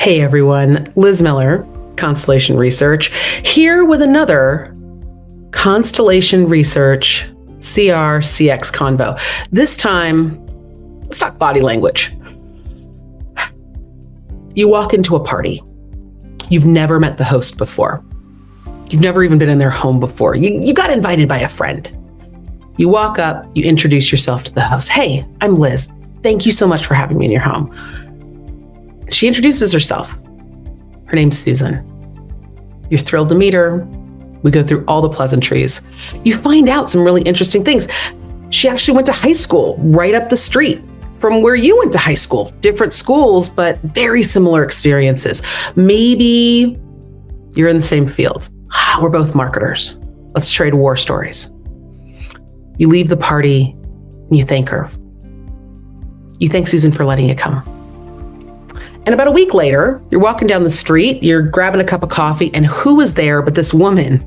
Hey everyone, Liz Miller, Constellation Research, here with another Constellation Research CRCX Convo. This time, let's talk body language. You walk into a party. You've never met the host before. You've never even been in their home before. You got invited by a friend. You walk up, you introduce yourself to the host. Hey, I'm Liz. Thank you so much for having me in your home. She introduces herself. Her name's Susan. You're thrilled to meet her. We go through all the pleasantries. You find out some really interesting things. She actually went to high school right up the street from where you went to high school. Different schools, but very similar experiences. Maybe you're in the same field. We're both marketers. Let's trade war stories. You leave the party and you thank her. You thank Susan for letting you come. And about a week later, you're walking down the street, you're grabbing a cup of coffee, and who is there but this woman,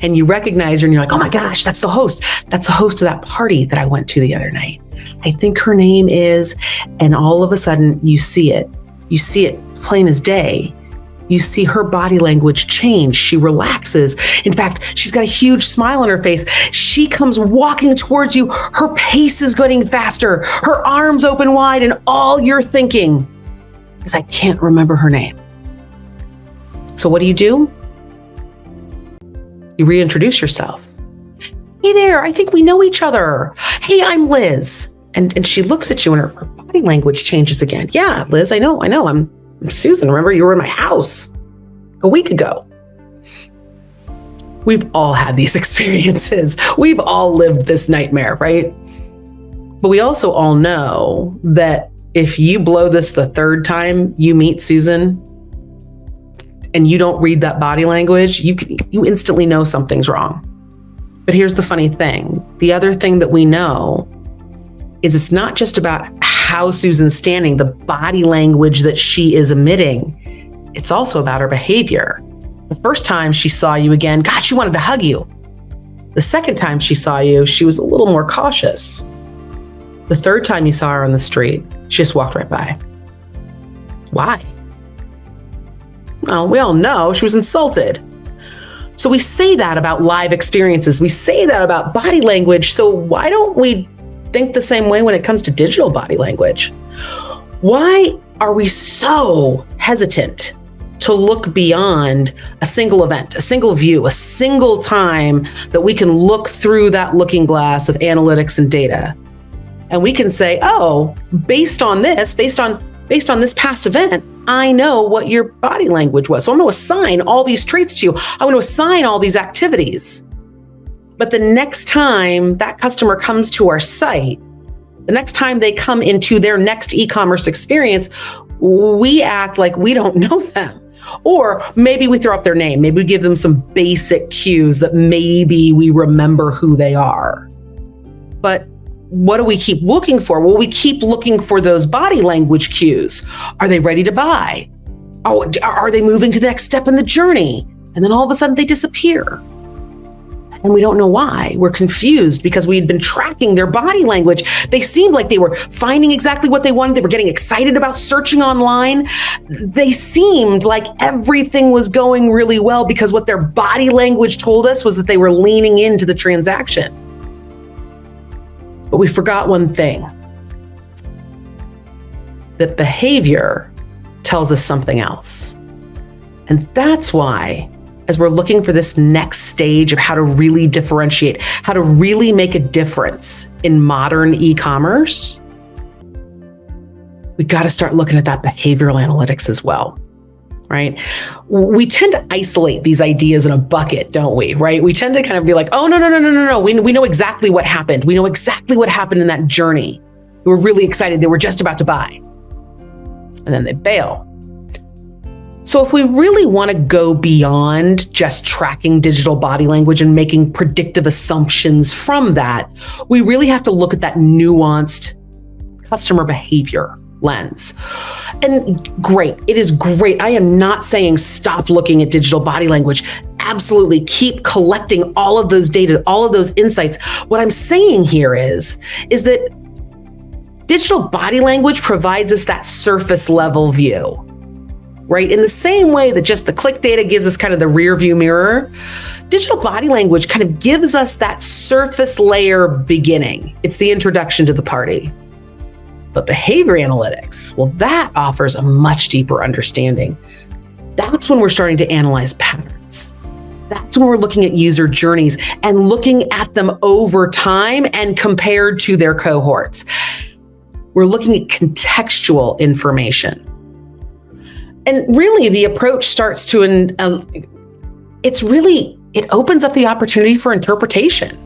and you recognize her and you're like, oh my gosh, that's the host. That's the host of that party that I went to the other night. I think her name is, and all of a sudden you see it. You see it plain as day. You see her body language change. She relaxes. In fact, she's got a huge smile on her face. She comes walking towards you. Her pace is getting faster. Her arms open wide, and all you're thinking is, I can't remember her name. So what do? You reintroduce yourself. Hey there, I think we know each other. Hey, I'm Liz. And she looks at you and her body language changes again. Yeah, Liz, I know. I'm Susan, remember you were in my house a week ago. We've all had these experiences. We've all lived this nightmare, right? But we also all know that if you blow this the third time you meet Susan and you don't read that body language, you instantly know something's wrong. But here's the funny thing. The other thing that we know is it's not just about how Susan's standing, the body language that she is emitting. It's also about her behavior. The first time she saw you again, God, she wanted to hug you. The second time she saw you, she was a little more cautious. The third time you saw her on the street, she just walked right by. Why? Well, we all know she was insulted. So we say that about live experiences. We say that about body language. So why don't we think the same way when it comes to digital body language? Why are we so hesitant to look beyond a single event, a single view, a single time that we can look through that looking glass of analytics and data? And we can say, oh, based on this past event, I know what your body language was. So I'm going to assign all these traits to you. I'm going to assign all these activities. But the next time that customer comes to our site, the next time they come into their next e-commerce experience, we act like we don't know them. Or maybe we throw up their name. Maybe we give them some basic cues that maybe we remember who they are. But what do we keep looking for? Well, we keep looking for those body language cues. Are they ready to buy? Oh, are they moving to the next step in the journey? And then all of a sudden they disappear. And we don't know why. We're confused because we had been tracking their body language. They seemed like they were finding exactly what they wanted. They were getting excited about searching online. They seemed like everything was going really well because what their body language told us was that they were leaning into the transaction. But we forgot one thing, that behavior tells us something else. And that's why, as we're looking for this next stage of how to really differentiate, how to really make a difference in modern e-commerce, we got to start looking at that behavioral analytics as well, right? We tend to isolate these ideas in a bucket, don't we, right? We tend to kind of be like, oh, no. We know exactly what happened. We know exactly what happened in that journey. They were really excited. They were just about to buy. And then they bail. So if we really want to go beyond just tracking digital body language and making predictive assumptions from that, we really have to look at that nuanced customer behavior lens. And great, it is great. I am not saying stop looking at digital body language. Absolutely, keep collecting all of those data, all of those insights. What I'm saying here is that Digital body language provides us that surface level view, right? In the same way that just the click data gives us kind of the rear view mirror, digital body language kind of gives us that surface layer beginning. It's the introduction to the party. But behavior analytics, well, that offers a much deeper understanding. That's when we're starting to analyze patterns. That's when we're looking at user journeys and looking at them over time and compared to their cohorts. We're looking at contextual information. And really the approach starts to, it opens up the opportunity for interpretation,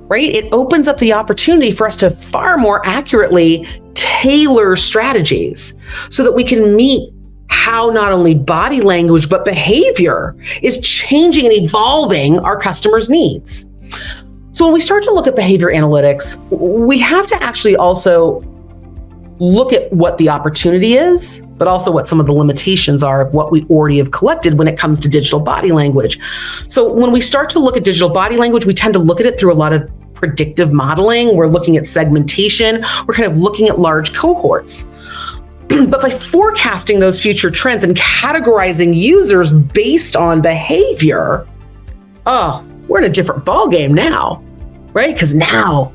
right? It opens up the opportunity for us to far more accurately tailor strategies so that we can meet how not only body language, but behavior is changing and evolving our customers' needs. So when we start to look at behavior analytics, we have to actually also look at what the opportunity is, but also what some of the limitations are of what we already have collected when it comes to digital body language. So when we start to look at digital body language, we tend to look at it through a lot of predictive modeling. We're looking at segmentation. We're kind of looking at large cohorts. But by forecasting those future trends and categorizing users based on behavior, we're in a different ballgame now, right? Because now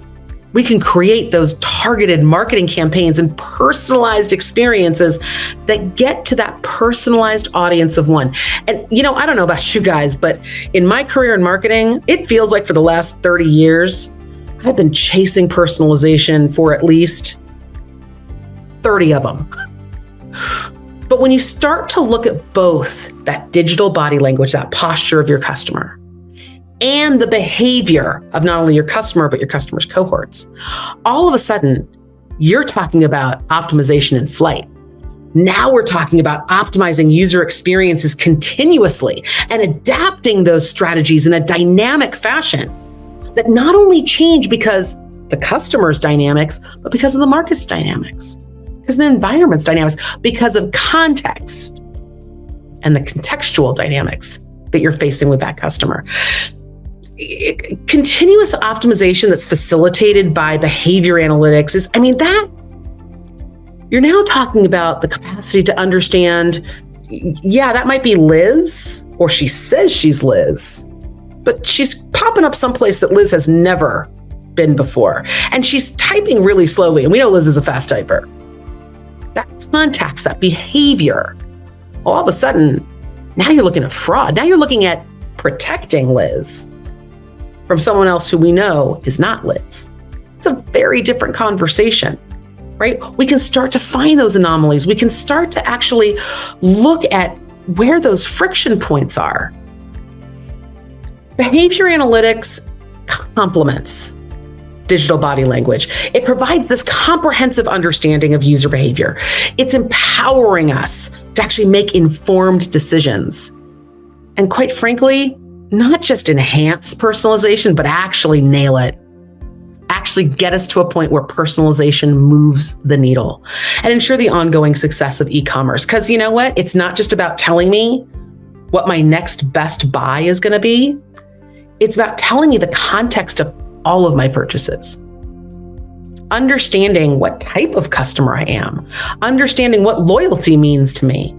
we can create those targeted marketing campaigns and personalized experiences that get to that personalized audience of one. And, I don't know about you guys, but in my career in marketing, it feels like for the last 30 years, I've been chasing personalization for at least 30 of them. But when you start to look at both that digital body language, that posture of your customer, and the behavior of not only your customer, but your customer's cohorts, all of a sudden, you're talking about optimization in flight. Now we're talking about optimizing user experiences continuously and adapting those strategies in a dynamic fashion that not only change because the customer's dynamics, but because of the market's dynamics, because of the environment's dynamics, because of context and the contextual dynamics that you're facing with that customer. Continuous optimization that's facilitated by behavior analytics is, that you're now talking about the capacity to understand, that might be Liz, or she says she's Liz, but she's popping up someplace that Liz has never been before. And she's typing really slowly. And we know Liz is a fast typer. That context, that behavior, all of a sudden, now you're looking at fraud. Now you're looking at protecting Liz from someone else who we know is not Liz. It's a very different conversation, right? We can start to find those anomalies. We can start to actually look at where those friction points are. Behavior analytics complements digital body language. It provides this comprehensive understanding of user behavior. It's empowering us to actually make informed decisions. And quite frankly, not just enhance personalization, but actually nail it. Actually get us to a point where personalization moves the needle and ensure the ongoing success of e-commerce. Because you know what? It's not just about telling me what my next best buy is going to be. It's about telling me the context of all of my purchases. Understanding what type of customer I am. Understanding what loyalty means to me.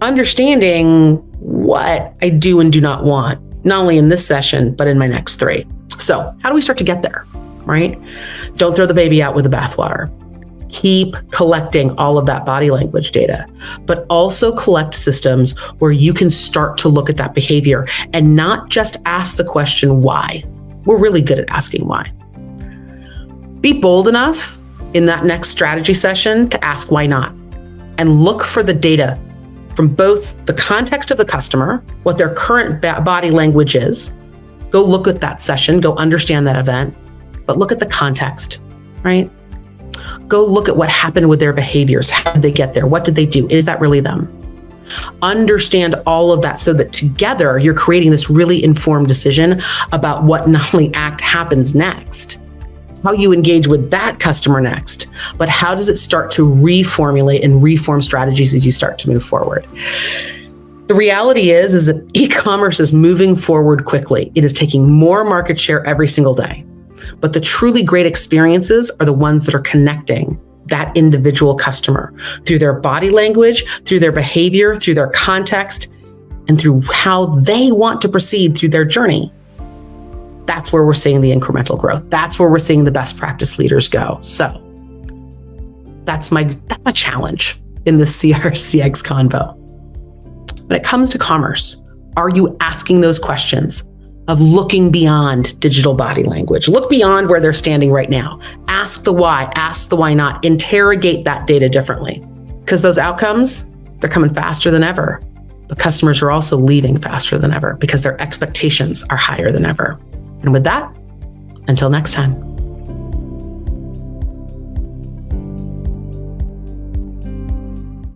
Understanding what I do and do not want, not only in this session, but in my next 3. So how do we start to get there, right? Don't throw the baby out with the bathwater. Keep collecting all of that body language data, but also collect systems where you can start to look at that behavior and not just ask the question, why? We're really good at asking why. Be bold enough in that next strategy session to ask why not, and look for the data from both the context of the customer, what their current body language is. Go look at that session, go understand that event, but look at the context, right? Go look at what happened with their behaviors. How did they get there? What did they do? Is that really them? Understand all of that so that together you're creating this really informed decision about what not only happens next, how you engage with that customer next, but how does it start to reformulate and reform strategies as you start to move forward. The reality is that e-commerce is moving forward quickly. It is taking more market share every single day. But the truly great experiences are the ones that are connecting that individual customer through their body language, through their behavior, through their context, and through how they want to proceed through their journey. That's where we're seeing the incremental growth. That's where we're seeing the best practice leaders go. So that's my challenge in this CRCX Convo. When it comes to commerce, are you asking those questions of looking beyond digital body language? Look beyond where they're standing right now. Ask the why, ask the why not, interrogate that data differently. Because those outcomes, they're coming faster than ever. But customers are also leaving faster than ever because their expectations are higher than ever. And with that, until next time.